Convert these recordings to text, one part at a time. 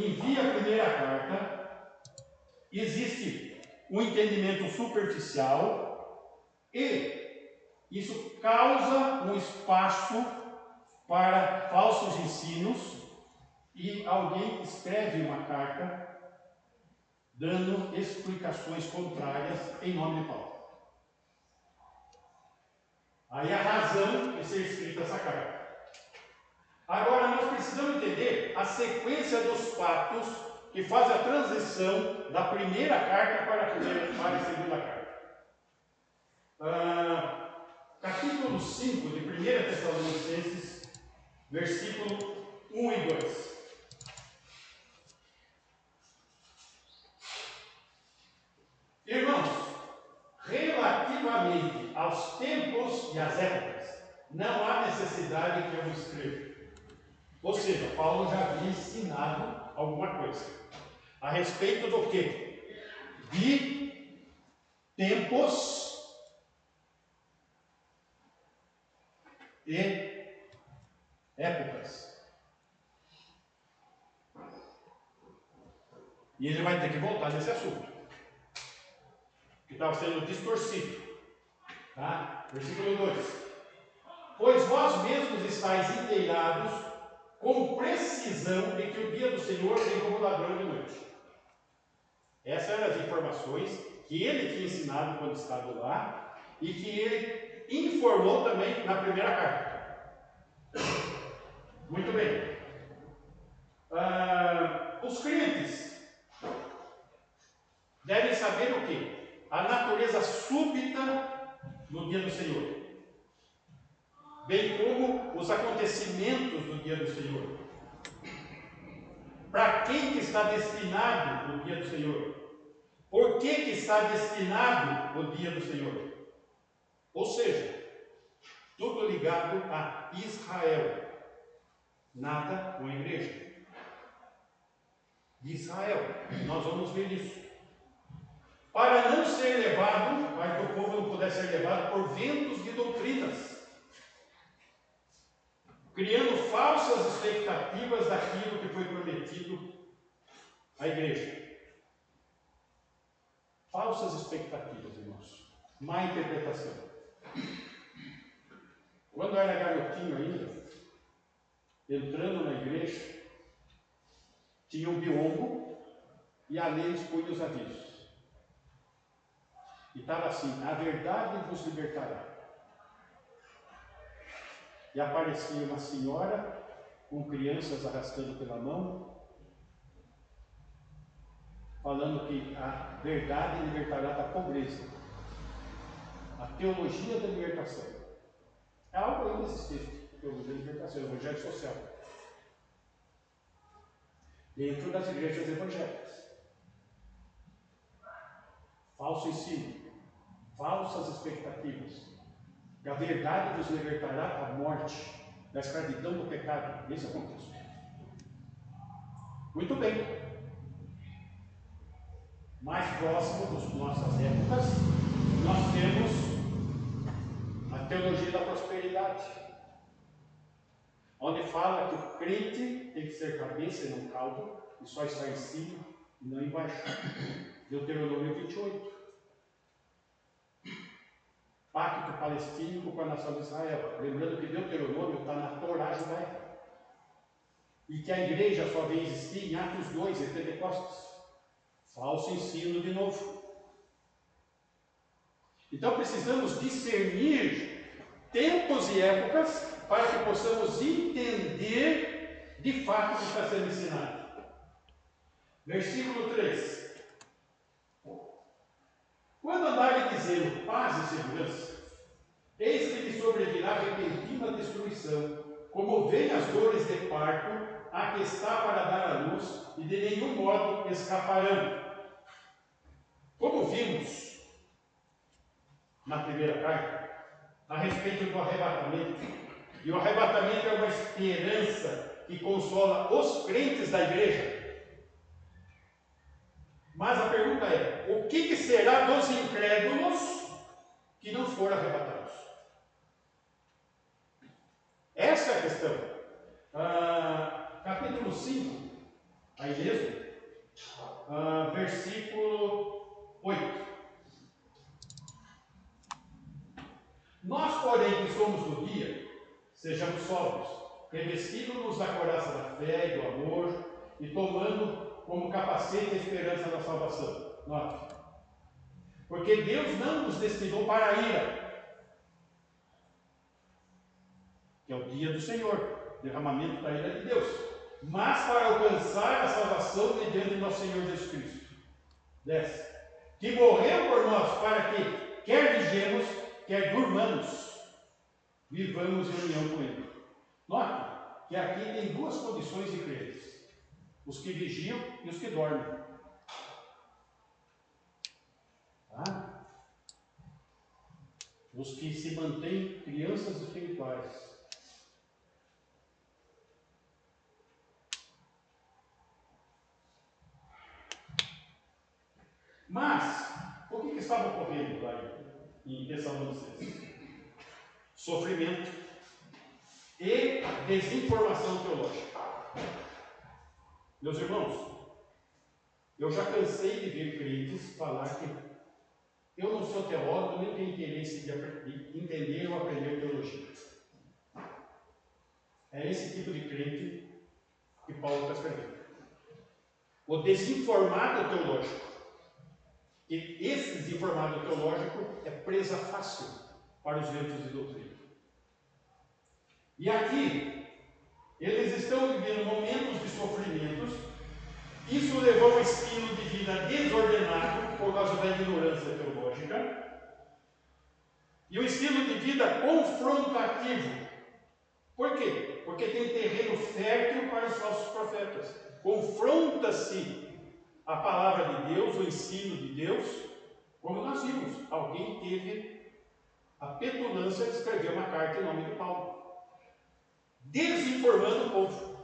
envia a primeira carta, existe um entendimento superficial e isso causa um espaço para falsos ensinos e alguém escreve uma carta dando explicações contrárias em nome de Paulo. Aí a razão de ser escrita essa carta. Agora nós precisamos entender a sequência dos fatos que faz a transição da primeira carta para a segunda carta. Capítulo 5 de 1 Tessalonicenses, versículo 1 e 2. Irmãos, relativamente aos tempos e às épocas, não há necessidade que eu escreva. Ou seja, Paulo já havia ensinado alguma coisa a respeito do quê? De tempos e épocas. E ele vai ter que voltar nesse assunto, que estava sendo distorcido. Tá? Versículo 2. Pois vós mesmos estáis inteirados com precisão de que o dia do Senhor vem como ladrão de noite. Essas eram as informações que ele tinha ensinado quando estava lá e que ele informou também na primeira carta. Muito bem. Os crentes devem saber o quê? A natureza súbita do dia do Senhor, bem como os acontecimentos do dia do Senhor. Para quem que está destinado o dia do Senhor? Por que que está destinado o dia do Senhor? Ou seja, tudo ligado a Israel, nada com a igreja. De Israel, nós vamos ver isso. Para não ser levado, para que o povo não pudesse ser levado por ventos de doutrinas, criando falsas expectativas daquilo que foi prometido à igreja. Falsas expectativas, irmãos. Má interpretação. Quando eu era garotinho ainda, entrando na igreja, tinha um biombo e ali expunha os avisos. E estava assim: a verdade vos libertará. E aparecia uma senhora com crianças arrastando pela mão, falando que a verdade libertará da pobreza. A teologia da libertação. É algo aí nesse texto, teologia da libertação, evangelho social. Dentro das igrejas evangélicas. Falso ensino, falsas expectativas. Que a verdade nos libertará da morte, da escravidão do pecado. Esse é o contexto. Muito bem. Mais próximo das nossas épocas, nós temos a teologia da prosperidade, onde fala que o crente tem que ser cabeça e não cauda, e só está em cima e não embaixo. Deuteronômio 28. Pacto palestínico com a nação de Israel. Lembrando que Deuteronômio está na Torá judaica. E que a igreja só vem existir em Atos 2 e Pentecostes. Falso ensino de novo. Então precisamos discernir tempos e épocas para que possamos entender de fato o que está sendo ensinado. Versículo 3. Quando andarem dizendo paz e segurança, eis que lhe sobrevirá repentina destruição, como vêm as dores de parto, a que está para dar à luz, e de nenhum modo escaparão. Como vimos na primeira carta, a respeito do arrebatamento, e o arrebatamento é uma esperança que consola os crentes da igreja. Mas a pergunta é: o que será dos incrédulos que não foram arrebatados? Essa é a questão. Capítulo 5 Aí mesmo, versículo 8. Nós, porém, que somos do dia, sejamos sóbrios, revestindo-nos da couraça da fé e do amor, e tomando como capacete a esperança da salvação. Note. Porque Deus não nos destinou para a ira, que é o dia do Senhor, derramamento da ira de Deus, mas para alcançar a salvação mediante nosso Senhor Jesus Cristo. 10. Que morreu por nós para que, quer vigiemos, quer durmamos, vivamos em união com Ele. Note que aqui tem duas condições de crentes: os que vigiam e os que dormem. Tá? Os que se mantêm crianças espirituais. Mas, o que estava ocorrendo lá em Tessalonicenses? Sofrimento e desinformação teológica. Meus irmãos, eu já cansei de ver crentes falar que eu não sou teólogo, nem tenho interesse de entender ou aprender teologia. É esse tipo de crente que Paulo está escrevendo. O desinformado teológico. E esse desinformado teológico é presa fácil para os ventos de doutrina. E aqui, eles estão vivendo momentos de sofrimentos. Isso levou a um estilo de vida desordenado por causa da ignorância teológica. E um estilo de vida confrontativo. Por quê? Porque tem terreno fértil para os falsos profetas. Confronta-se a palavra de Deus, o ensino de Deus, como nós vimos. Alguém teve a petulância de escrever uma carta em nome de Paulo, desinformando o povo.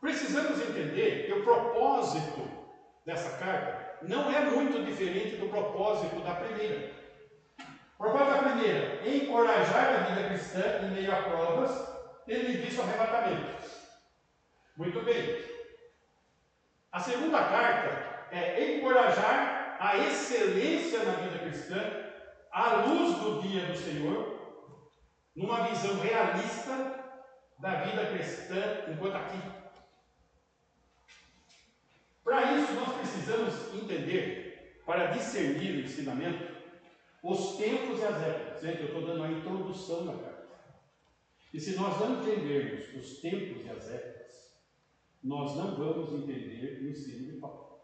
Precisamos entender que o propósito dessa carta não é muito diferente do propósito da primeira. O propósito da primeira é encorajar a vida cristã em meio a provas, tendo em vista o arrebatamento. Muito bem. A segunda carta é encorajar a excelência na vida cristã à luz do dia do Senhor, numa visão realista da vida cristã enquanto aqui. Para isso, nós precisamos entender, para discernir o ensinamento, os tempos e as épocas. Gente, eu estou dando uma introdução na carta. E se nós não entendermos os tempos e as épocas, nós não vamos entender o ensino de Paulo.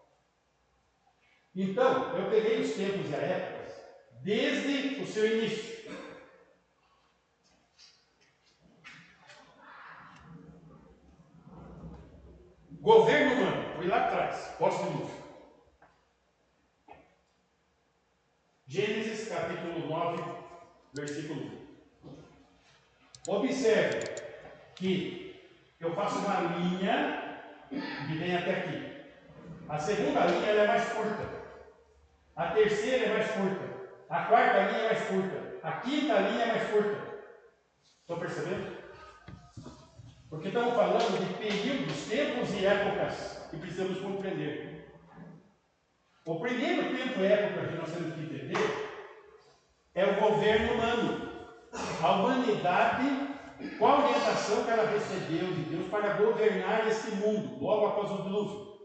Então, eu peguei os tempos e as épocas desde o seu início. Governo humano, fui lá atrás, posse de luz. Gênesis capítulo 9, versículo 1. Observe que eu faço uma linha que vem até aqui. A segunda linha ela é mais curta. A terceira é mais curta. A quarta linha é mais curta. A quinta linha é mais curta. Estão percebendo? Porque estamos falando de períodos, tempos e épocas que precisamos compreender. O primeiro tempo e época que nós temos que entender é o governo humano. A humanidade, qual a orientação que ela recebeu de Deus para governar esse mundo, logo após o dilúvio.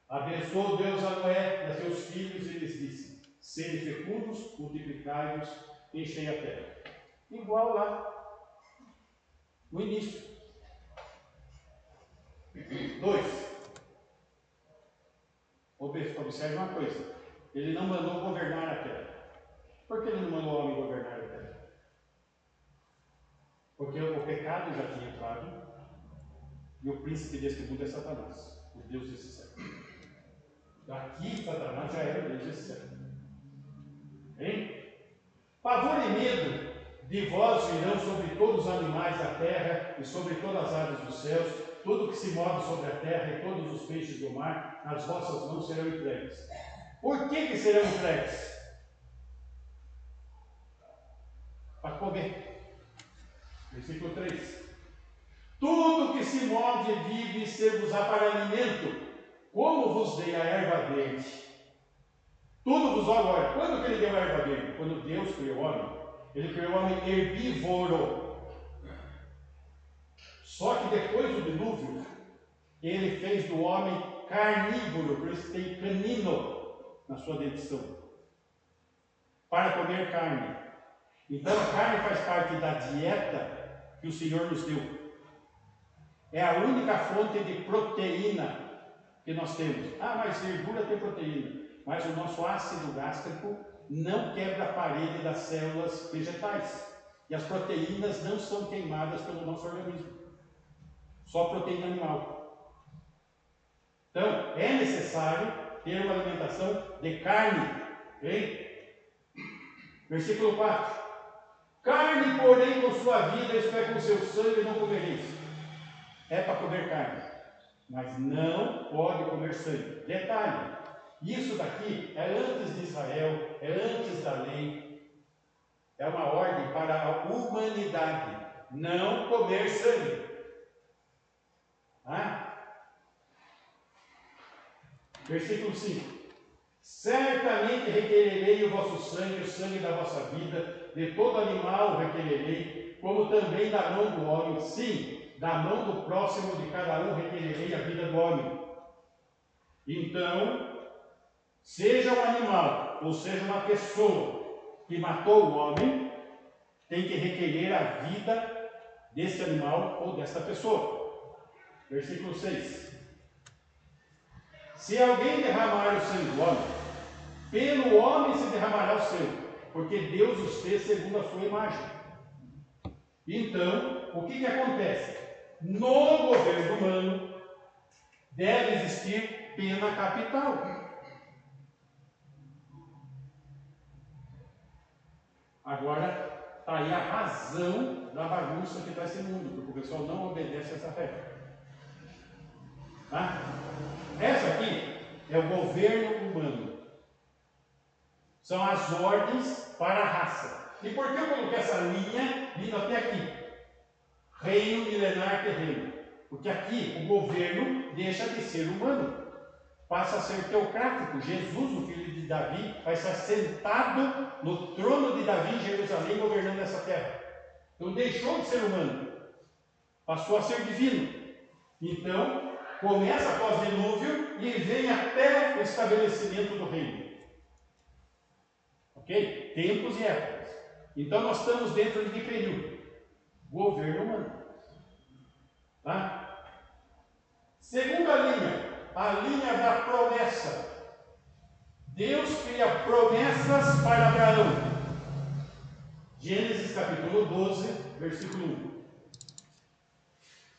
Abençoou Deus a Noé e a seus filhos e lhes disse: sede fecundos, multiplicai-vos, enchei a terra. Igual lá, no início. 2. Observe uma coisa: ele não mandou governar a terra. Por que ele não mandou o homem governar a terra? Porque o pecado já tinha entrado e o príncipe deste mundo é Satanás, o Deus desse século. Aqui Satanás já era o Deus desse século. Hein? Pavor e medo de vós virão sobre todos os animais da terra e sobre todas as aves dos céus, tudo que se move sobre a terra e todos os peixes do mar, nas vossas mãos serão entregues. Por que serão entregues? Para comer. Versículo 3. Tudo que se move e vive ser-vos-á para alimento, como vos dei a erva verde. Tudo vos agora. Quando que ele deu a erva verde? Quando Deus criou o homem, ele criou o homem herbívoro. Só que depois do dilúvio, ele fez do homem carnívoro, por isso tem canino na sua dentição, para comer carne. Então a carne faz parte da dieta que o Senhor nos deu. É a única fonte de proteína que nós temos. Ah, mas verdura tem proteína. Mas o nosso ácido gástrico não quebra a parede das células vegetais. E as proteínas não são queimadas pelo nosso organismo. Só proteína animal. Então, é necessário ter uma alimentação de carne. Okay? Versículo 4. Carne, porém, com sua vida, isto é, com seu sangue, não comereis. É para comer carne, mas não pode comer sangue. Detalhe, isso daqui é antes de Israel, é antes da lei, é uma ordem para a humanidade, não comer sangue. Versículo 5. Certamente requererei o vosso sangue, o sangue da vossa vida, de todo animal requererei, como também da mão do homem, sim, da mão do próximo de cada um requererei a vida do homem. Então, seja um animal, ou seja uma pessoa que matou o homem, tem que requerer a vida desse animal ou desta pessoa. Versículo 6. Se alguém derramar o sangue do homem, pelo homem se derramará o sangue, porque Deus os fez segundo a sua imagem. Então, o que acontece? No governo humano deve existir pena capital. Agora, está aí a razão da bagunça que está esse mundo, porque o pessoal não obedece a essa regra. Tá? Essa aqui é o governo humano. São as ordens para a raça. E por que eu coloquei essa linha vindo até aqui? Reino milenar terreno. Porque aqui o governo deixa de ser humano. Passa a ser teocrático. Jesus, o filho de Davi, vai ser sentado no trono de Davi em Jerusalém, governando essa terra. Então deixou de ser humano. Passou a ser divino. Então, começa após o dilúvio e vem até o estabelecimento do reino. Ok? Tempos e épocas. Então nós estamos dentro de que período? Governo humano. Tá? Segunda linha, a linha da promessa. Deus cria promessas para Abraão. Gênesis capítulo 12, versículo 1.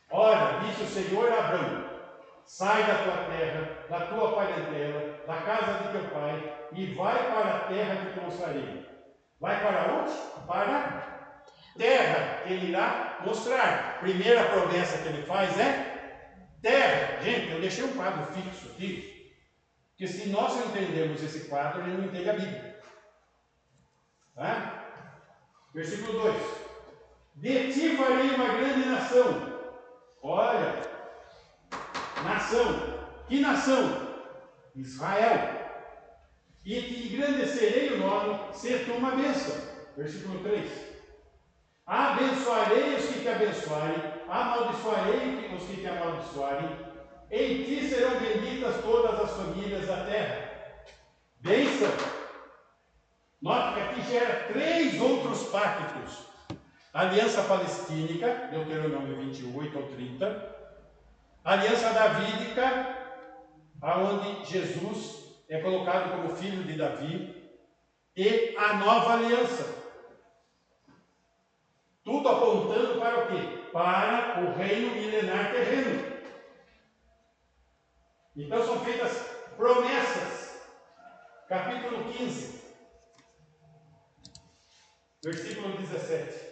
Ora, disse o Senhor a Abraão: sai da tua terra, da tua parentela, da casa de teu pai, e vai para a terra que te mostrarei. Vai para onde? Para a terra que ele irá mostrar. Primeira promessa que ele faz é terra. Gente, eu deixei um quadro fixo aqui, que se nós não entendemos esse quadro, ele não entende a Bíblia. Tá? Versículo 2. De ti farei uma grande nação. Olha, nação. Que nação? Israel. E te engrandecerei o nome, ser tu uma bênção. Versículo 3. Abençoarei os que te abençoarem, amaldiçoarei os que te amaldiçoarem. Em ti serão benditas todas as famílias da terra. Bênção. Note que aqui gera 3 outros pactos. Aliança palestínica, Deuteronômio 28 ao 30. Aliança davídica, aonde Jesus é colocado como filho de Davi. E a nova aliança. Tudo apontando para o quê? Para o reino milenar terreno. Então são feitas promessas. Capítulo 15, versículo 17.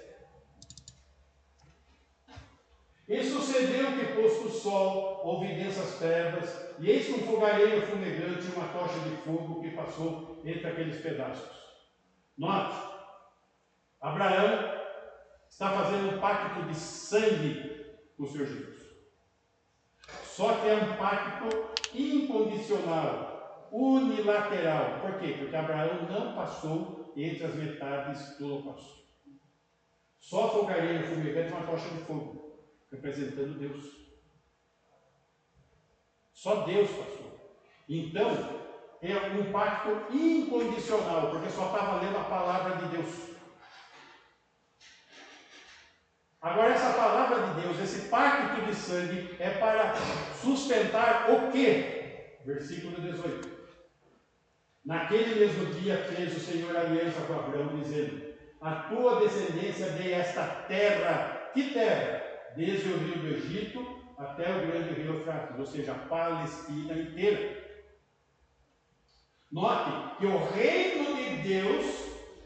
E sucedeu que, posto o sol, houve densas trevas, e eis que um fogareiro fumegante e uma tocha de fogo que passou entre aqueles pedaços. Note, Abraão está fazendo um pacto de sangue com o Senhor Jesus. Só que é um pacto incondicional, unilateral. Por quê? Porque Abraão não passou entre as metades do holocausto. Só fogaria no fumegante uma tocha de fogo, representando Deus. Só Deus passou. Então, é um pacto incondicional, porque só está valendo a palavra de Deus. Agora, essa palavra de Deus, esse pacto de sangue, é para sustentar o quê? Versículo 18. Naquele mesmo dia fez o Senhor aliança com Abraão, dizendo: a tua descendência dei esta terra. Que terra? Desde o rio do Egito até o grande rio Eufrates, ou seja, a Palestina inteira. Note que o reino de Deus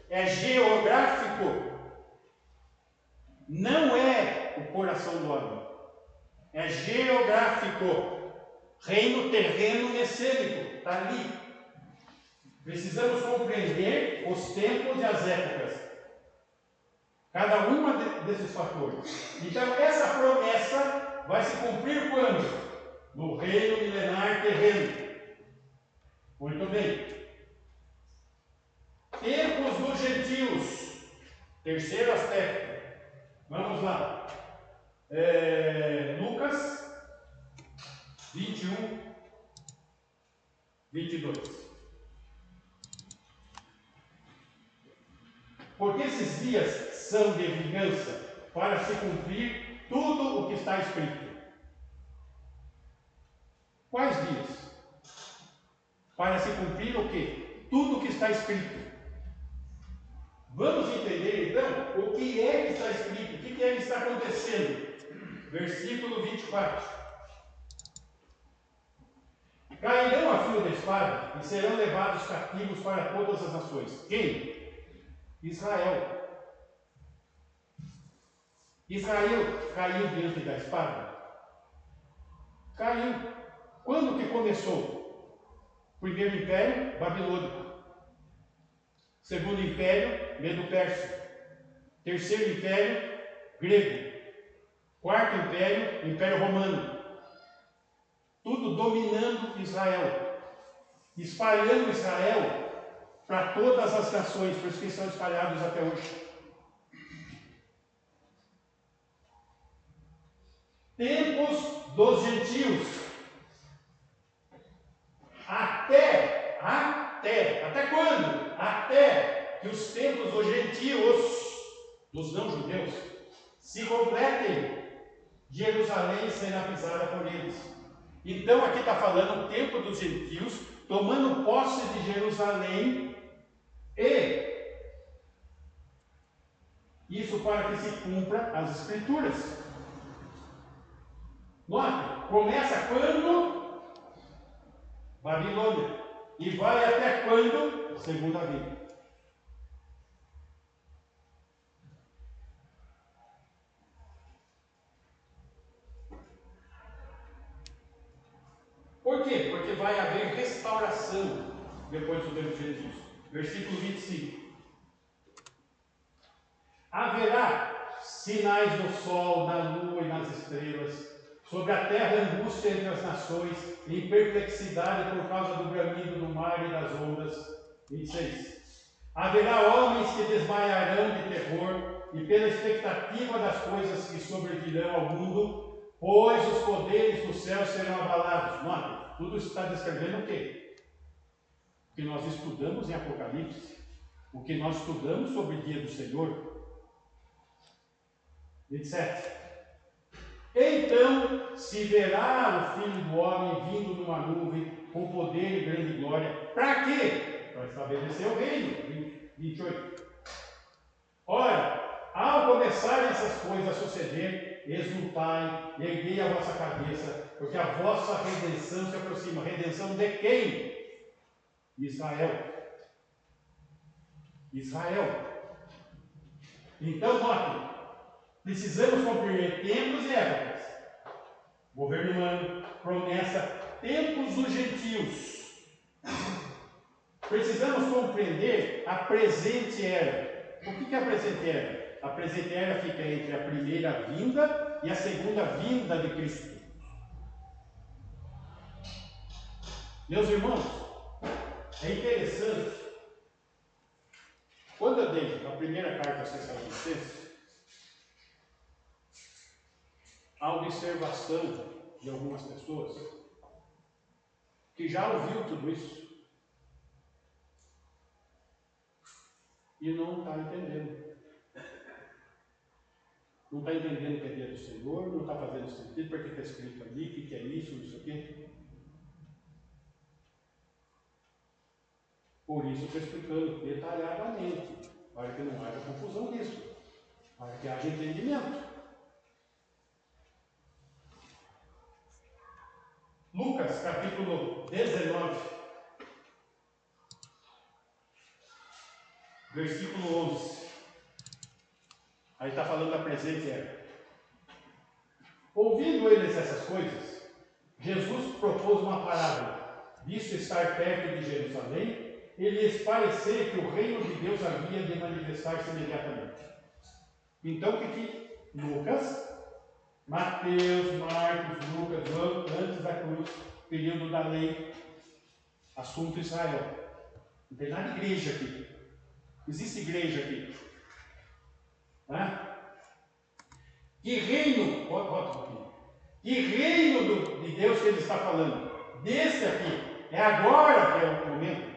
é geográfico, não é o coração do homem, é geográfico. Reino terreno messênico, está ali. Precisamos compreender os tempos e as épocas, cada uma desses fatores. Então, essa promessa vai se cumprir quando? No reino milenar terreno. Muito bem. Tempos dos gentios. Terceiro aspecto. Vamos lá. Lucas 21, 22. Porque esses dias são de vingança, para se cumprir tudo o que está escrito. Quais dias? Para se cumprir o quê? Tudo o que está escrito. Vamos entender então o que é que está escrito, o que é que está acontecendo. Versículo 24. Cairão a fio da espada e serão levados cativos para todas as nações. Quem? Israel. Israel caiu diante da espada? Caiu. Quando que começou? Primeiro império, babilônico. Segundo império, medo-persa. Terceiro império, grego. Quarto império, império romano. Tudo dominando Israel. Espalhando Israel para todas as nações, por isso que são espalhados até hoje. Tempos dos gentios. Até quando? Até que os tempos dos gentios, dos não-judeus, se completem. Jerusalém será pisada por eles. Então aqui está falando o tempo dos gentios, tomando posse de Jerusalém, e isso para que se cumpra as escrituras. Note, começa quando? Babilônia. E vai até quando? Segunda vinda. Por quê? Porque vai haver restauração depois do tempo de Jesus. Versículo 25. Haverá sinais no sol, na lua e nas estrelas, sobre a terra angústia entre as nações, em perplexidade por causa do bramido do mar e das ondas. 26. Haverá homens que desmaiarão de terror e pela expectativa das coisas que sobrevirão ao mundo, pois os poderes do céu serão abalados. Note, tudo isso está descrevendo o quê? O que nós estudamos em Apocalipse, o que nós estudamos sobre o dia do Senhor. 27. Então se verá o Filho do Homem vindo numa nuvem com poder e grande glória. Para quê? Para estabelecer o reino. 28. Ora, ao começarem essas coisas a suceder, exultai e erguei a vossa cabeça, porque a vossa redenção se aproxima. Redenção de quem? Israel. Então, note, precisamos compreender tempos e épocas. Governo humano, promessa, tempos dos gentios. Precisamos compreender a presente era. O que é a presente era? A presbitéria fica entre a primeira vinda e a segunda vinda de Cristo. Meus irmãos, é interessante. Quando eu dei a primeira carta aos Tessalonicenses, a observação de algumas pessoas que já ouviu tudo isso e não está entendendo. Não está entendendo que é dia do Senhor, não está fazendo sentido, porque está escrito ali, o que é isso aqui. Por isso estou explicando detalhadamente, para que não haja confusão nisso, para que haja entendimento. Lucas, capítulo 19, versículo 11. Aí está falando da presente era. Ouvindo eles essas coisas, Jesus propôs uma parábola, visto estar perto de Jerusalém, e lhes parecer que o reino de Deus havia de manifestar-se imediatamente. Então, o que Lucas, Mateus, Marcos, Lucas, João, antes da cruz, período da lei, assunto Israel. Não tem nada de igreja aqui. Existe igreja aqui. Né? Que reino, que reino de Deus que ele está falando? Desse aqui. É agora que é o momento.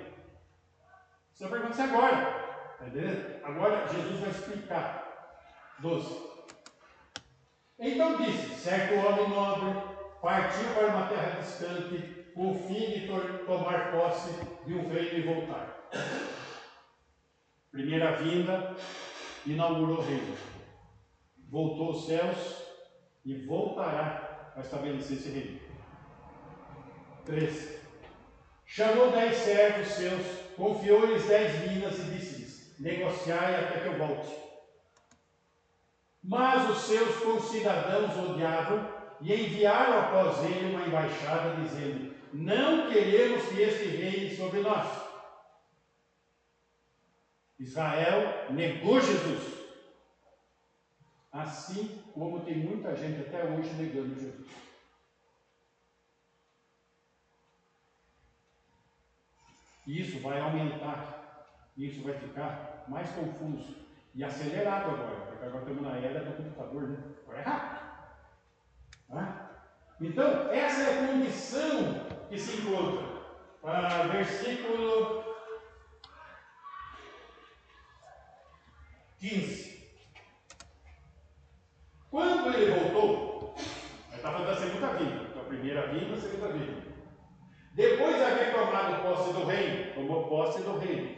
Você pergunta se é agora. Está entendendo? Agora Jesus vai explicar. 12. Então disse: certo homem nobre partiu para uma terra distante, com o fim de tomar posse de um reino e voltar. Primeira vinda, inaugurou o reino. Voltou aos céus e voltará a estabelecer esse reino. 3. Chamou 10 servos seus, confiou-lhes 10 minas e disse-lhes: negociai até que eu volte. Mas os seus concidadãos odiavam e enviaram após ele uma embaixada, dizendo: não queremos que este reine sobre nós. Israel negou Jesus. Assim como tem muita gente até hoje negando Jesus. E isso vai aumentar, isso vai ficar mais confuso e acelerado agora, porque agora estamos na era do computador, né? Agora é rápido. Tá? Então, essa é a condição que se encontra. Versículo 15. Quando ele voltou, ele está falando da segunda vinda, então a primeira vinda, a segunda vinda. Depois de haver tomado posse do reino, tomou posse do reino,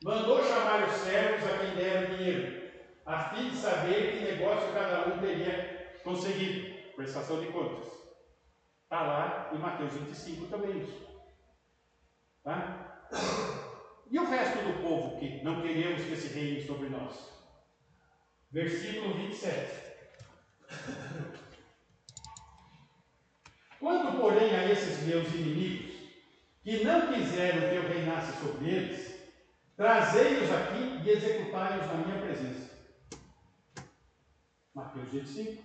mandou chamar os servos a quem deram dinheiro, a fim de saber que negócio cada um teria conseguido, prestação de contas. Está lá em Mateus 25 também isso. Tá? E o resto do povo que não queremos que esse reine sobre nós? Versículo 27. Quanto, porém, a esses meus inimigos, que não quiseram que eu reinasse sobre eles, trazei-os aqui e executai-os na minha presença. Mateus 25.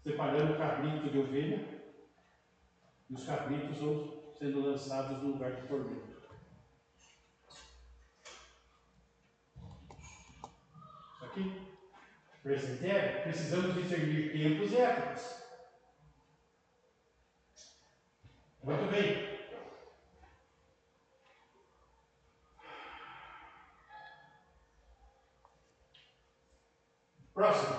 Separando o cabrito de ovelha, e os cabritos vão sendo lançados no lugar do tormento. Isso aqui, presbitério, precisamos discernir tempos e épocas. Muito bem. Próximo.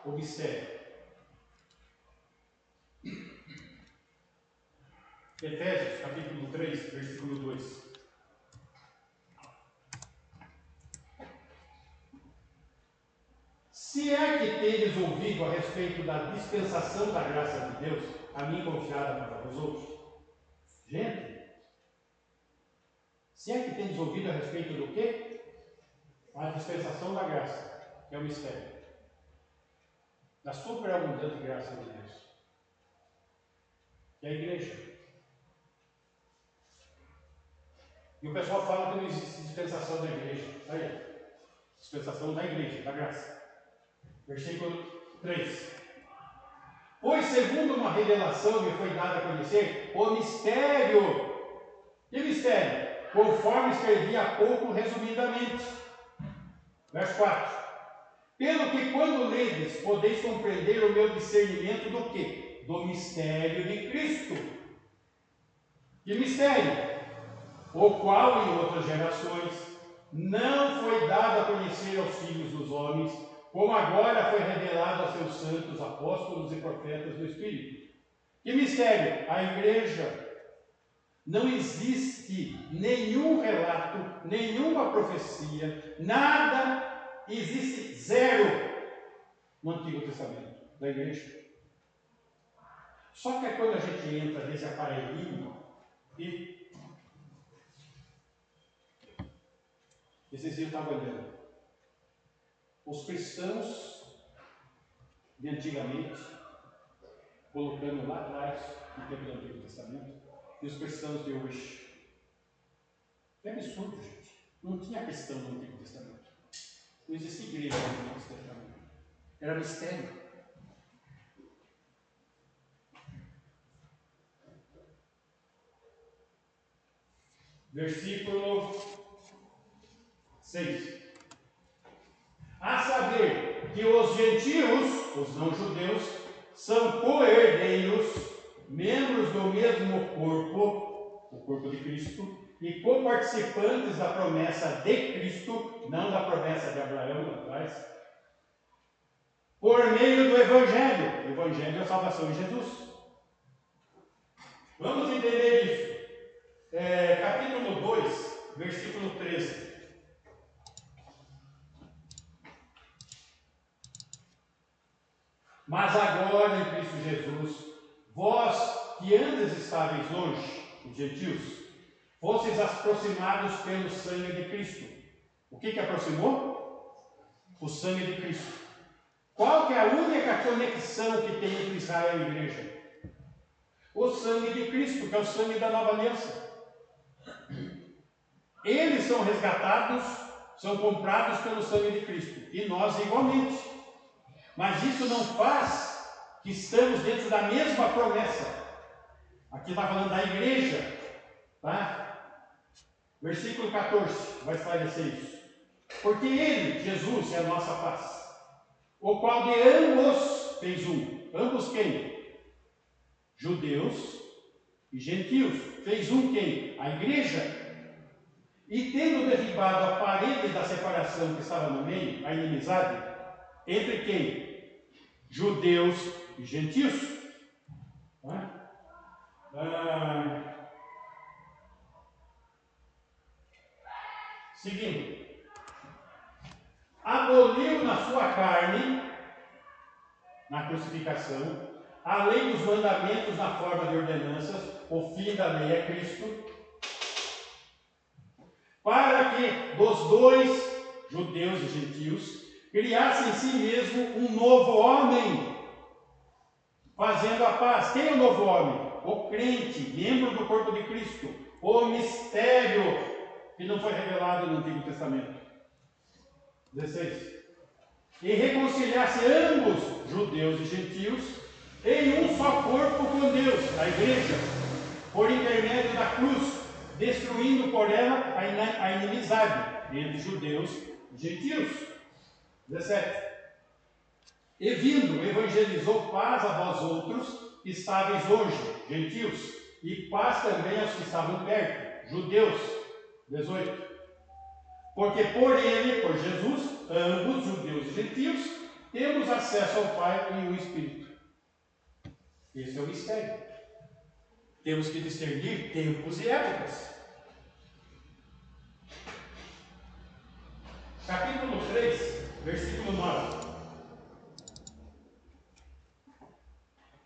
O mistério. Efésios, capítulo 3, versículo 2. Se é que tendes ouvido a respeito da dispensação da graça de Deus, a mim confiada para vós outros. Gente, se é que tendes ouvido a respeito do quê? A dispensação da graça, que é o mistério. Da superabundante graça de Deus. Que é a igreja. E o pessoal fala que não existe dispensação da igreja. Aí, dispensação da igreja, da graça. Versículo 3. Pois, segundo uma revelação me foi dada a conhecer, o mistério. Que mistério? Conforme escrevi há pouco, resumidamente. Verso 4. Pelo que, quando ledes, podeis compreender o meu discernimento do quê? Do mistério de Cristo. Que mistério? O qual, em outras gerações, não foi dado a conhecer aos filhos dos homens, como agora foi revelado a seus santos apóstolos e profetas do Espírito. Que mistério? A igreja. Não existe nenhum relato, nenhuma profecia, nada, existe zero no Antigo Testamento da igreja. Só que quando a gente entra nesse aparelhinho e esses dias eu estava olhando os cristãos de antigamente, colocando lá atrás, no tempo do Antigo Testamento, e os cristãos de hoje. É absurdo, gente. Não tinha questão no Antigo Testamento. Não existia igreja no Antigo Testamento. Era mistério. Versículo 6. A saber que os gentios, os não-judeus, são co-herdeiros, membros do mesmo corpo, o corpo de Cristo, e co-participantes da promessa de Cristo, não da promessa de Abraão lá atrás, por meio do Evangelho. O Evangelho é a salvação em Jesus. Vamos entender isso. Capítulo 2, versículo 13. Mas agora em Cristo Jesus, vós que antes estáveis longe, os gentios, fosseis aproximados pelo sangue de Cristo. O que aproximou? O sangue de Cristo. Qual que é a única conexão que tem entre Israel e a igreja? O sangue de Cristo, que é o sangue da nova aliança. Eles são resgatados, são comprados pelo sangue de Cristo. E nós igualmente. Mas isso não faz que estamos dentro da mesma promessa. Aqui está falando da igreja. Tá? Versículo 14 vai esclarecer isso. Porque Ele, Jesus, é a nossa paz. O qual de ambos fez um. Ambos quem? Judeus e gentios. Fez um quem? A igreja. E tendo derribado a parede da separação que estava no meio, a inimizade, entre quem? Judeus e gentios. Seguindo. Aboliu na sua carne, na crucificação, a lei dos mandamentos na forma de ordenanças, o fim da lei é Cristo, para que dos dois, judeus e gentios, criasse em si mesmo um novo homem, fazendo a paz. Quem é o novo homem? O crente, membro do corpo de Cristo, o mistério que não foi revelado no Antigo Testamento. 16. E reconciliasse ambos, judeus e gentios, em um só corpo com Deus, a igreja, por intermédio da cruz, destruindo por ela a inimizade entre judeus e gentios. 17. E vindo, evangelizou paz a vós outros, que estáveis longe, gentios, e paz também aos que estavam perto, judeus. 18. Porque por ele, por Jesus, ambos, judeus e gentios, temos acesso ao Pai e o Espírito. Esse é o mistério. Temos que discernir tempos e épocas. Capítulo 3, versículo 9.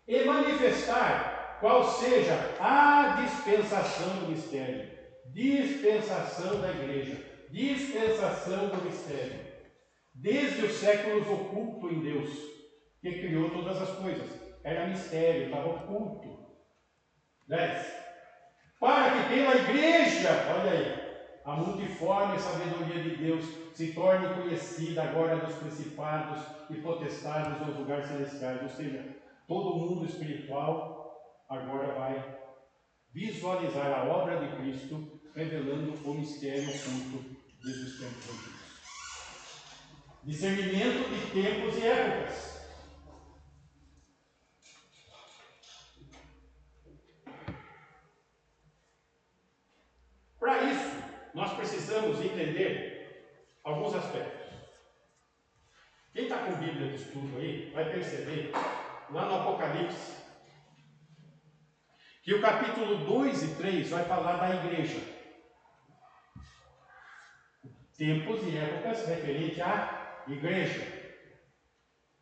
E manifestar qual seja a dispensação do mistério, dispensação da igreja, dispensação do mistério, desde os séculos oculto em Deus, que criou todas as coisas. Era mistério, estava oculto. 10. Para que pela igreja, olha aí, a multiforme sabedoria de Deus se torne conhecida agora dos principados e potestades nos lugares celestiais. Ou seja, todo mundo espiritual agora vai visualizar a obra de Cristo, revelando o mistério oculto desde os tempos antigos. Discernimento de tempos e épocas. Para isso, nós precisamos entender alguns aspectos. Quem está com Bíblia de estudo aí, vai perceber, lá no Apocalipse, que o capítulo 2 e 3 vai falar da igreja. Tempos e épocas referente à igreja.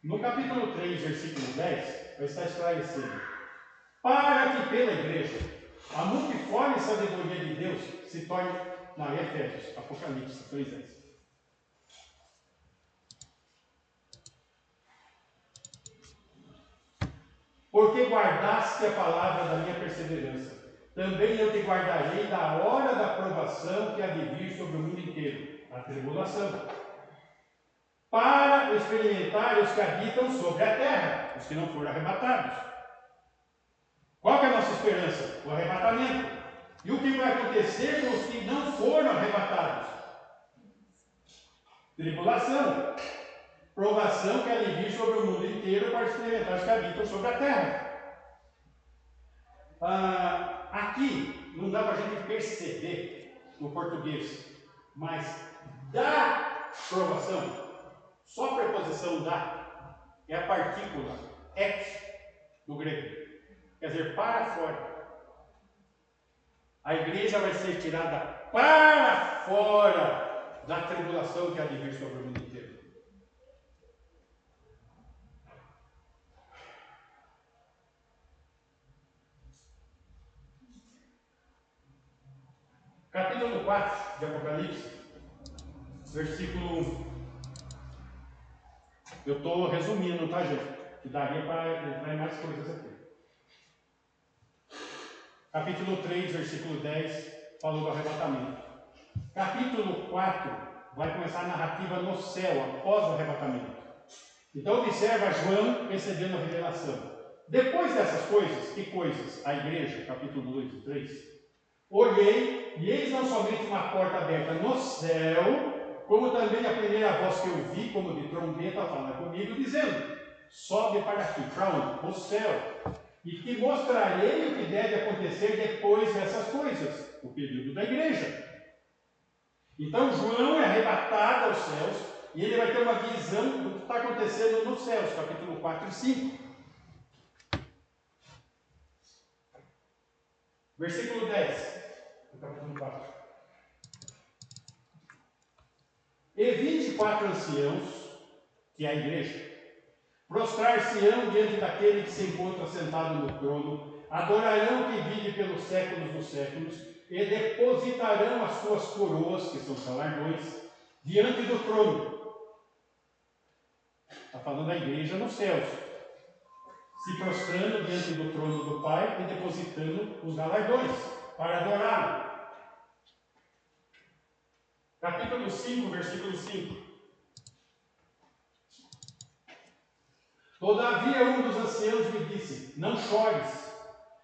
No capítulo 3, versículo 10, vai estar esclarecendo: para que pela igreja a multiforme sabedoria de Deus se torne... Não, é Efésios, Apocalipse 3:10. Porque guardaste a palavra da minha perseverança, também eu te guardarei da hora da provação que há de vir sobre o mundo inteiro, a tribulação, para experimentar os que habitam sobre a terra, os que não foram arrebatados. Qual que é a nossa esperança? O arrebatamento. E o que vai acontecer com os que não foram arrebatados? Tribulação. Provação que há de vir sobre o mundo inteiro para experimentar os que habitam sobre a terra. Aqui não dá para a gente perceber no português, mas da provação, só a preposição da é a partícula ex do grego, quer dizer, para fora. A igreja vai ser tirada para fora da tribulação que há de vir sobre o mundo inteiro. Capítulo 4 de Apocalipse, versículo 1. Eu estou resumindo, tá, gente? Que daria para entrar em mais coisas aqui. Capítulo 3, versículo 10, falou do arrebatamento. Capítulo 4 vai começar a narrativa no céu, após o arrebatamento. Então observa João recebendo a revelação. Depois dessas coisas, que coisas? A igreja, capítulo 2 e 3. Olhei, e eis não somente uma porta aberta no céu, como também a primeira voz que eu vi, como de trombeta, fala comigo, dizendo: sobe para aqui. Para onde? O céu. E te mostrarei o que deve acontecer depois dessas coisas, o período da igreja. Então João é arrebatado aos céus, e ele vai ter uma visão do que está acontecendo nos céus, capítulo 4 e 5. Versículo 10, do capítulo 4. E 24 anciãos, que é a igreja, prostrar-se-ão diante daquele que se encontra sentado no trono, adorarão o que vive pelos séculos dos séculos, e depositarão as suas coroas, que são galardões, diante do trono. Está falando da igreja nos céus, se prostrando diante do trono do Pai e depositando os galardões para adorá-lo. Capítulo 5, versículo 5. Todavia um dos anciãos me disse: não chores,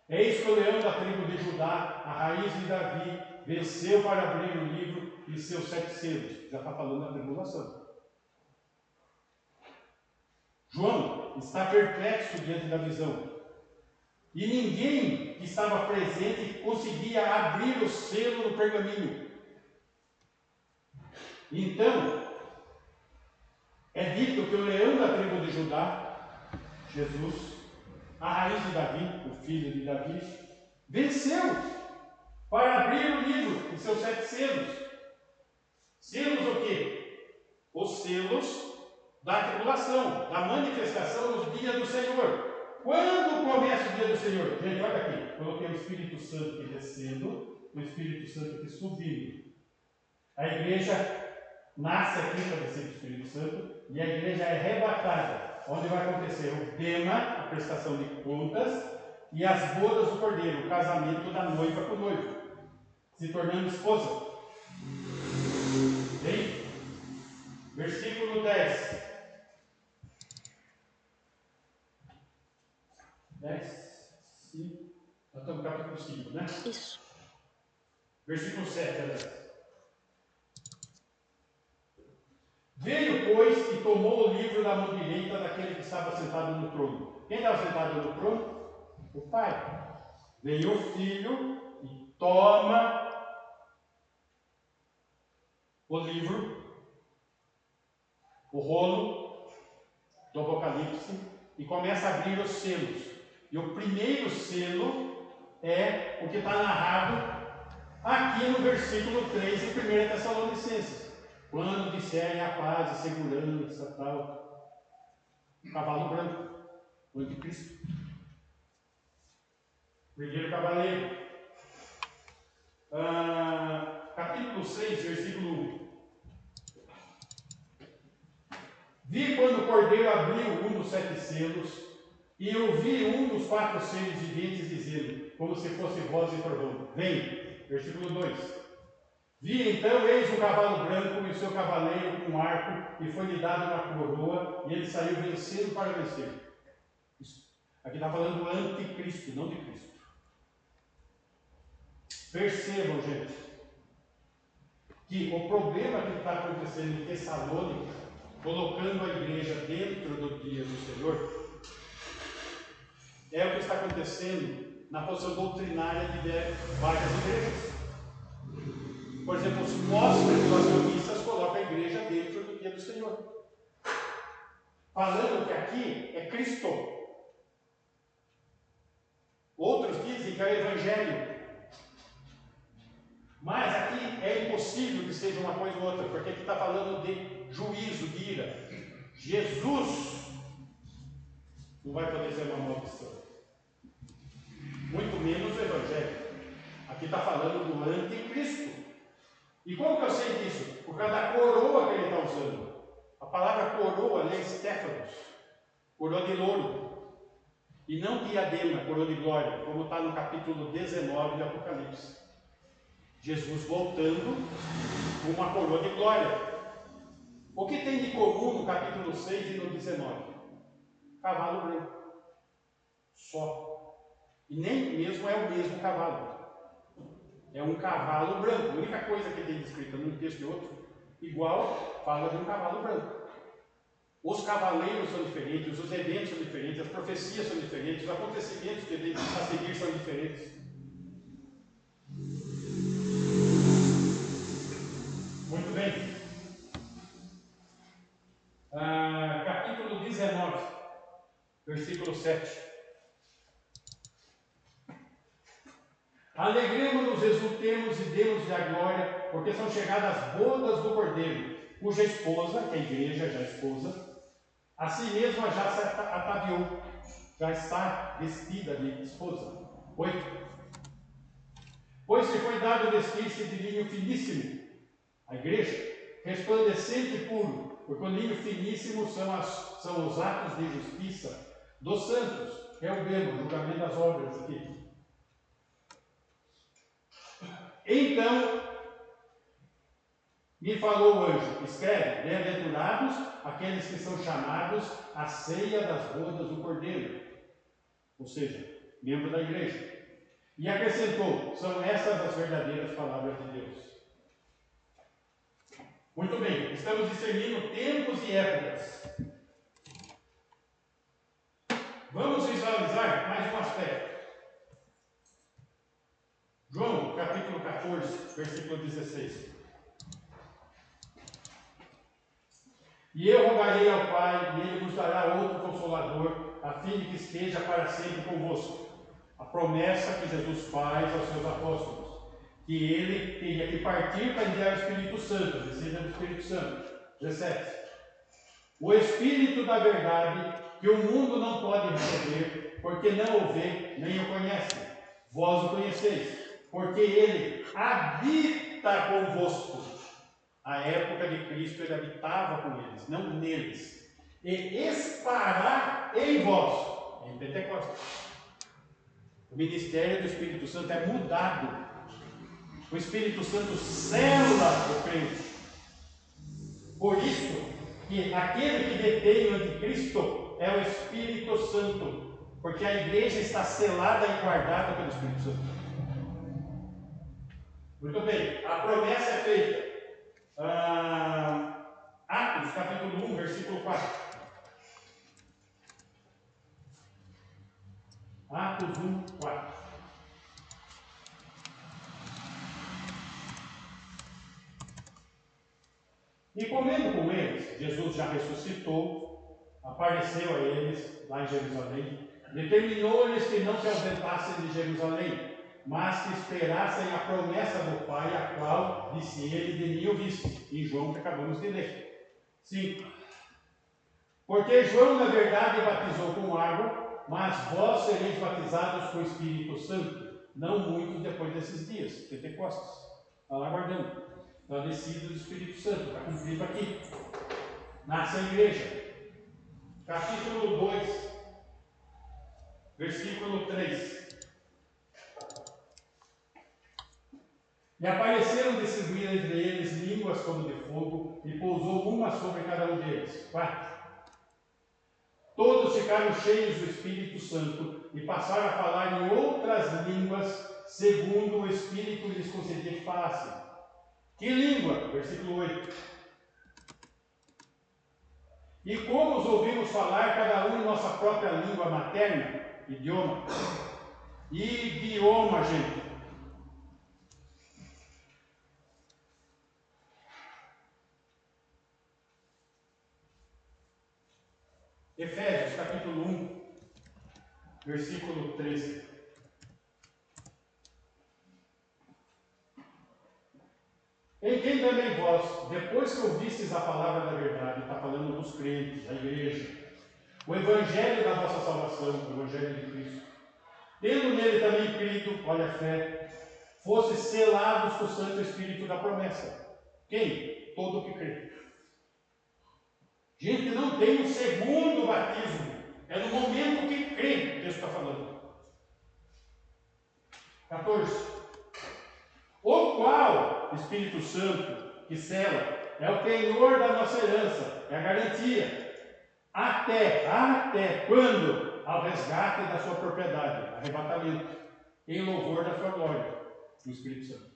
eis que o leão da tribo de Judá, a raiz de Davi, venceu para abrir o livro e seus 7 selos. Já está falando da tribulação. João está perplexo diante da visão. E ninguém que estava presente conseguia abrir o selo do pergaminho. Então, é dito que o leão da tribo de Judá, Jesus, a raiz de Davi, o filho de Davi, venceu para abrir o livro e seus 7 selos. Selos o quê? Os selos da tribulação, da manifestação nos dias do Senhor. Quando começa o dia do Senhor? Gente, olha aqui, coloquei o Espírito Santo aqui descendo, o Espírito Santo aqui subindo. A igreja nasce aqui para descer do Espírito Santo e a igreja é arrebatada, onde vai acontecer o bema, a prestação de contas, e as bodas do cordeiro, o casamento da noiva com o noivo, se tornando esposa. Versículo 10. 10, 5. Nós estamos no capítulo 5, né? Isso. Versículo 7, aliás. Veio, pois, e tomou o livro da mão direita daquele que estava sentado no trono. Quem estava sentado no trono? O Pai. Veio o Filho e toma o livro, o rolo do Apocalipse, e começa a abrir os selos. E o primeiro selo é o que está narrado aqui no versículo 3 em 1 Tessalonicenses. Quando disserem a paz e segurança, tal, o cavalo branco, o anticristo. Primeiro cavaleiro. Capítulo 6, versículo 1. Vi quando o cordeiro abriu um dos 7 selos, e ouvi um dos 4 seres viventes dizendo, como se fosse voz e trovão: vem. Versículo 2. Vi então, eis um cavalo branco e o seu cavaleiro com um arco, e foi-lhe dado uma coroa, e ele saiu vencendo para vencer. Aqui está falando do anticristo, não de Cristo. Percebam, gente, que o problema que está acontecendo em Tessalônica, colocando a igreja dentro do dia do Senhor, é o que está acontecendo na posição doutrinária de várias igrejas. Por exemplo, os pós-tribulacionistas colocam a igreja dentro do dia do Senhor, falando que aqui é Cristo. Outros dizem que é o Evangelho. Mas aqui é impossível que seja uma coisa ou outra, porque aqui está falando de juízo, de ira. Jesus não vai poder ser uma maldição, muito menos o Evangelho. Aqui está falando do anticristo. E como que eu sei disso? Por causa da coroa que ele está usando. A palavra coroa é Stéfanos, coroa de louro, e não diadema, coroa de glória, como está no capítulo 19 de Apocalipse. Jesus voltando com uma coroa de glória. O que tem de comum no capítulo 6 e no 19? Cavalo branco. Só. E nem mesmo é o mesmo cavalo. É um cavalo branco. A única coisa que tem descrita num texto e outro, igual, fala de um cavalo branco. Os cavaleiros são diferentes, os eventos são diferentes, as profecias são diferentes, os acontecimentos que tem a seguir são diferentes. Muito bem. Capítulo 19, versículo 7. Alegremos-nos, exultemos e demos-lhe a glória, porque são chegadas as bodas do Cordeiro, cuja esposa, que é a igreja, já esposa, a si mesma já se ataviou, já está vestida de esposa. 8. Pois se foi dado vestir-se de linho finíssimo, a igreja, resplandecente e puro, porque o linho finíssimo são os atos de justiça dos santos, que é o mesmo, julgamento das obras aqui. Então me falou o anjo: escreve, bem-aventurados aqueles que são chamados à ceia das bodas do Cordeiro, ou seja, membro da igreja. E acrescentou: são estas as verdadeiras palavras de Deus. Muito bem, estamos discernindo tempos e épocas. Vamos visualizar mais um aspecto. João, capítulo 14, versículo 16. E eu rogarei ao Pai, e Ele vos dará outro Consolador, a fim de que esteja para sempre convosco. A promessa que Jesus faz aos seus apóstolos, que Ele teria que partir para enviar o Espírito Santo, a descida do Espírito Santo. 17. O Espírito da verdade, que o mundo não pode receber, porque não o vê, nem o conhece. Vós o conheceis, porque Ele habita convosco. A época de Cristo Ele habitava com eles, não neles. E estará em vós, em Pentecostes. O ministério do Espírito Santo é mudado. O Espírito Santo sela o crente. Por isso, que aquele que detém o anticristo é o Espírito Santo, porque a igreja está selada e guardada pelo Espírito Santo. Muito bem, a promessa é feita. Atos, capítulo 1, versículo 4. Atos 1, 4. E comendo com eles, Jesus já ressuscitou, apareceu a eles lá em Jerusalém, determinou-lhes que não se ausentassem de Jerusalém, mas que esperassem a promessa do Pai, a qual disse ele de mim ouviste. Em João que acabamos de ler. 5. Porque João, na verdade, batizou com água, mas vós sereis batizados com o Espírito Santo, não muito depois desses dias, Pentecostes. Está lá aguardando. Está descido do Espírito Santo, está cumprido aqui. Nasce a igreja. Capítulo 2, versículo 3. E apareceram distribuídas entre eles línguas como de fogo, e pousou uma sobre cada um deles. 4. Todos ficaram cheios do Espírito Santo e passaram a falar em outras línguas, segundo o Espírito lhes concedia que falassem. Que língua? Versículo 8. E como os ouvimos falar, cada um em nossa própria língua materna, idioma. Idioma, gente. Efésios, capítulo 1, versículo 13. Em quem também vós, depois que ouvistes a palavra da verdade, está falando dos crentes, da igreja, o evangelho da vossa salvação, o evangelho de Cristo, tendo nele também crido, olha a fé, fosse selados com o Santo Espírito da promessa. Quem? Todo o que crê. Gente, não tem um segundo batismo. É no momento que crê que Deus está falando. 14. O qual Espírito Santo que sela é o penhor da nossa herança, é a garantia. Até quando? Ao resgate da sua propriedade, arrebatamento, em louvor da sua glória, no Espírito Santo.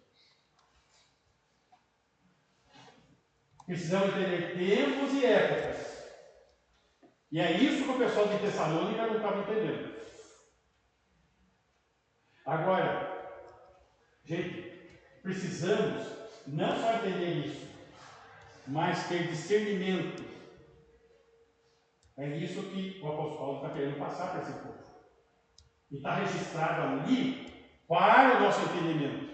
Precisamos entender tempos e épocas. E é isso que o pessoal de Tessalônica não estava entendendo. Agora, gente, precisamos não só entender isso, mas ter discernimento. É isso que o apóstolo Paulo está querendo passar para esse povo. E está registrado ali para o nosso entendimento.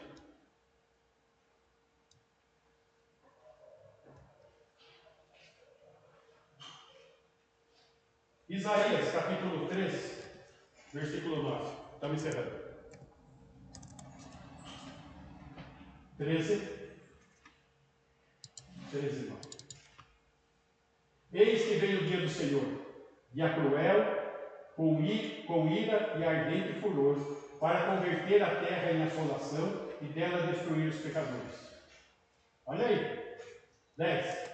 Isaías, capítulo 3, versículo 9. Estamos encerrando. 13, 9. Eis que vem o dia do Senhor, dia cruel, com ira e ardente furor, para converter a terra em assolação e dela destruir os pecadores. Olha aí. 10.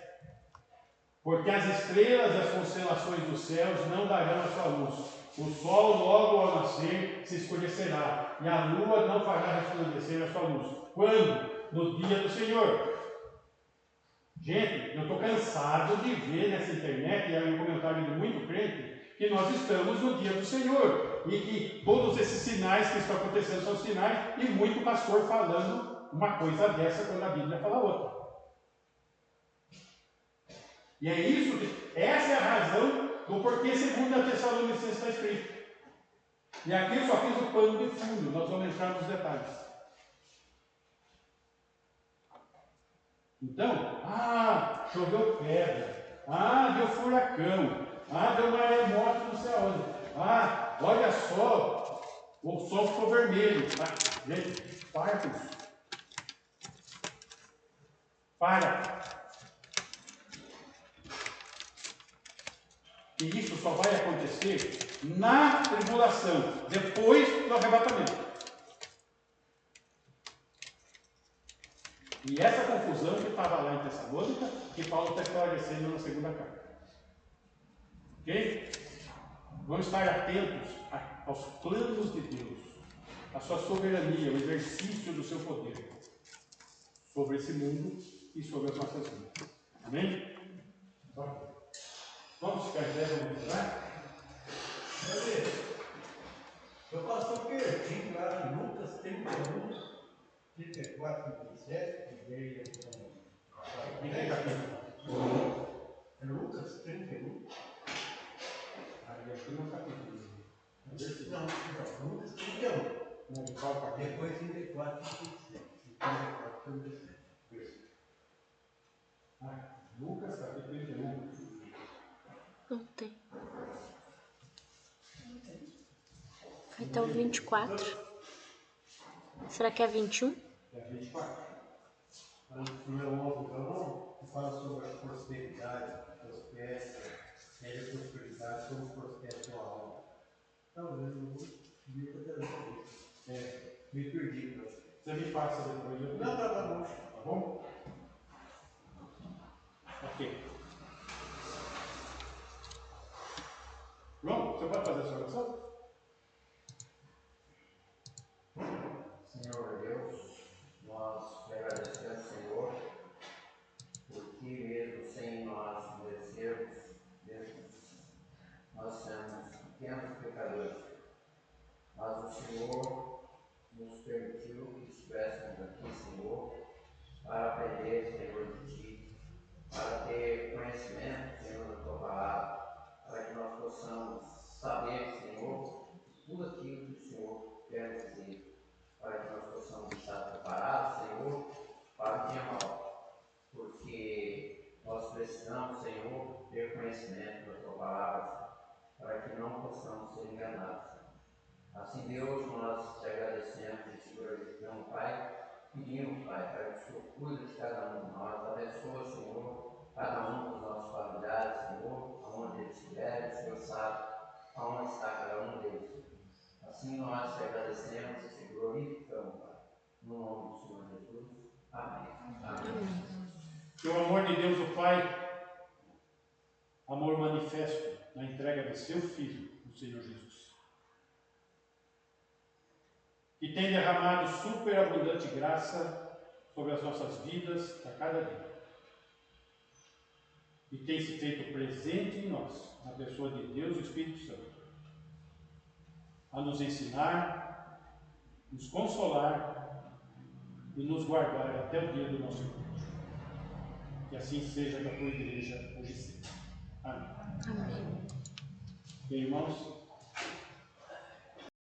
Porque as estrelas e as constelações dos céus não darão a sua luz. O sol logo ao nascer se escurecerá, e a lua não fará resplandecer a sua luz. Quando? No dia do Senhor. Gente, eu estou cansado de ver nessa internet, e aí um comentário de muito crente, que nós estamos no dia do Senhor, e que todos esses sinais que estão acontecendo são sinais, e muito pastor falando uma coisa dessa quando a Bíblia fala outra. E é isso, essa é a razão do porquê 2 Tessalonicenses está escrito. E aqui eu só fiz o pano de fundo, nós vamos entrar nos detalhes. Então, choveu pedra, deu furacão, deu maremoto não sei aonde, olha só, o sol ficou vermelho. Gente, para com isso. Para. E isso só vai acontecer na tribulação, depois do arrebatamento. E essa confusão que estava lá em Tessalônica, que Paulo está esclarecendo na segunda carta. Ok? Vamos estar atentos aos planos de Deus, à sua soberania, ao exercício do seu poder sobre esse mundo e sobre as nossas vidas. Amém? Vamos ficar em pé, vamos orar? Eu passo pertinho lá em Lucas 31, 34, 37, que veio Em que capítulo? é Lucas 31. Aí aqui no capítulo. Não, Lucas 31. Não, de qual capítulo? Depois 34, 37. 34, 37. Lucas capítulo 31. Não tem. Então 24. Será que é 21? É 24. Não é 11, então, que fala sobre a prosperidade, prospera, seja a prosperidade como prospera a sua alma. Talvez eu vou subir para trazer. Me perdi, mas. Você me passa depois. Não, tá bom. Tá bom? Ok. João, você pode fazer a sua oração? Senhor Deus, nós te agradecemos, Senhor, porque mesmo sem nós merecermos, nós somos pequenos pecadores, mas o Senhor nos permitiu que estivéssemos aqui, Senhor, para aprender, Senhor, de Ti, para ter conhecimento, Senhor, da Tua palavra, para que nós possamos saber, Senhor, tudo aquilo que o Senhor quer dizer, para que nós possamos estar preparados, Senhor, para o dia mau, porque nós precisamos, Senhor, ter conhecimento da Tua palavra, para que não possamos ser enganados. Assim, Deus, nós te agradecemos e te glorificamos, Pai, pedimos, Pai, para que o Senhor cuide de cada um de nós, abençoa, Senhor, cada um dos nossos familiares, Senhor, aonde eles estiverem, o Senhor sabe aonde está cada um deles. Assim nós te agradecemos e te glorificamos, Pai. No nome do Senhor Jesus. Amém. Amém. Que o amor de Deus, o Pai, amor manifesto na entrega de seu Filho, o Senhor Jesus, que tem derramado superabundante graça sobre as nossas vidas a cada dia, e tem se feito presente em nós, na pessoa de Deus e do Espírito Santo, a nos ensinar, nos consolar e nos guardar até o dia do nosso encontro. Que assim seja da tua igreja hoje e sempre. Amém. Amém. Bem, irmãos,